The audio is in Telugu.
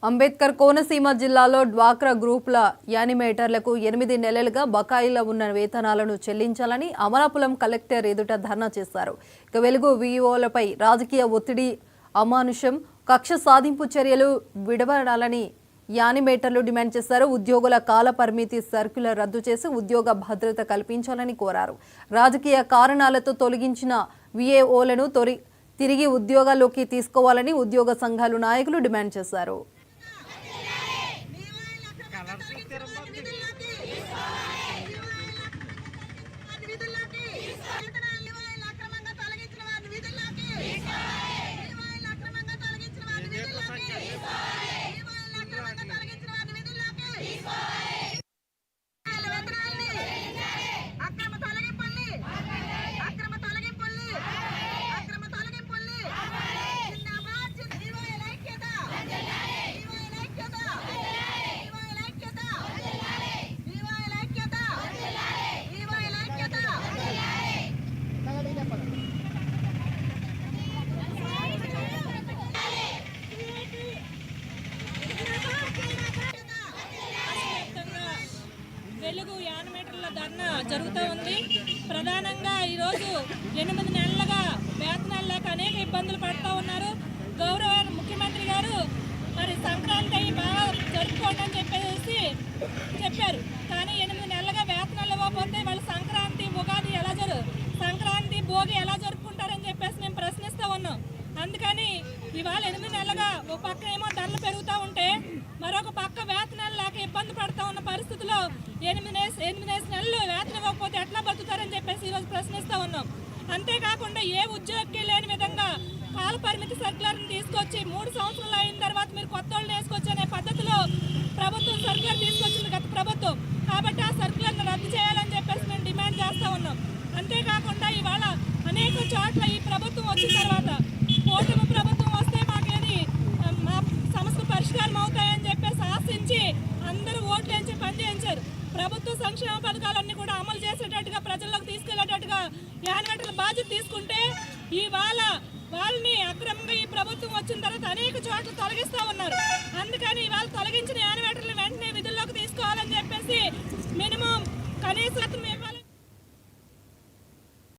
అంబేద్కర్ కోనసీమ జిల్లాలో డ్వాక్రా గ్రూపుల యానిమేటర్లకు 8 నెలలుగా బకాయిలో ఉన్న వేతనాలను చెల్లించాలని అమలాపురం కలెక్టర్ ఎదుట ధర్నా చేశారు. ఇక వెలుగు వీఓలపై రాజకీయ ఒత్తిడి, అమానుషం, కక్ష సాధింపు చర్యలు విడవడాలని యానిమేటర్లు డిమాండ్ చేశారు. ఉద్యోగుల కాల పరిమితి సర్క్యులర్ రద్దు చేసి ఉద్యోగ భద్రత కల్పించాలని కోరారు. రాజకీయ కారణాలతో తొలగించిన వీఏఓలను తిరిగి ఉద్యోగాల్లోకి తీసుకోవాలని ఉద్యోగ సంఘాల నాయకులు డిమాండ్ చేశారు. వెలుగు యానిమేటర్ల ధర్నా జరుగుతూ ఉంది. ప్రధానంగా ఈరోజు 8 నెలలుగా వేతనాలు లేక అనేక ఇబ్బందులు పడుతూ ఉన్నారు. గౌరవ ముఖ్యమంత్రి గారు మరి సంక్రాంతి బాగా జరుపుకోండి అని చెప్పారు. కానీ 8 నెలలుగా వేతనాలు ఇవ్వకపోతే వాళ్ళు సంక్రాంతి, ఉగాది సంక్రాంతి, భోగి ఎలా జరుపుకుంటారని చెప్పేసి మేము ప్రశ్నిస్తూ ఉన్నాం. అందుకని ఇవాళ 8 నెలలుగా ఒక పక్క ఏమో ధరలు పెరుగుతూ ఉంటే మరొక పక్క వేతనాలు లేక ఇబ్బంది పడుతూ ఉన్న పరిస్థితుల్లో 8 నెలలు వేతనం ఇవ్వకపోతే ఎట్లా బతుకుతారని చెప్పేసి ఈరోజు ప్రశ్నిస్తూ ఉన్నాం. అంతేకాకుండా ఏ ఉద్యోగికి లేని విధంగా కాల పరిమితి సర్క్యులర్ని తీసుకొచ్చి 3 సంవత్సరాలు అయిన తర్వాత మీరు కొత్త వాళ్ళని వేసుకొచ్చి అనే పద్ధతిలో ప్రభుత్వం సర్క్యులర్ తీసుకొచ్చింది గత ప్రభుత్వం. కాబట్టి ఆ సర్క్యులర్ని రద్దు చేయాలని చెప్పేసి మేము డిమాండ్ చేస్తూ ఉన్నాం. అంతేకాకుండా ఇవాళ అనేక చోట్ల ఈ ప్రభుత్వం వచ్చిన తర్వాత కూటమి ప్రభుత్వం వస్తే మాకేది మా సమస్యలు పరిష్కారం అవుతాయని చెప్పేసి ఆశించి అందరూ ఓట్లు వేయించి పనిచేయించారు. ప్రభుత్వ సంక్షేమ పథకాలన్నీ కూడా అమలు చేసేటట్టుగా ప్రజల్లోకి తీసుకెళ్లేటట్టుగా యానిమేటర్ల బాధ్యత తీసుకుంటే ఇవాళ వాళ్ళని అక్రమంగా ఈ ప్రభుత్వం వచ్చిన తర్వాత అనేక చోట్ల తొలగిస్తూ ఉన్నారు. అందుకని ఇవాళ తొలగించిన యానిమేటర్లు వెంటనే విధుల్లోకి తీసుకోవాలని చెప్పేసి మినిమం కనీసం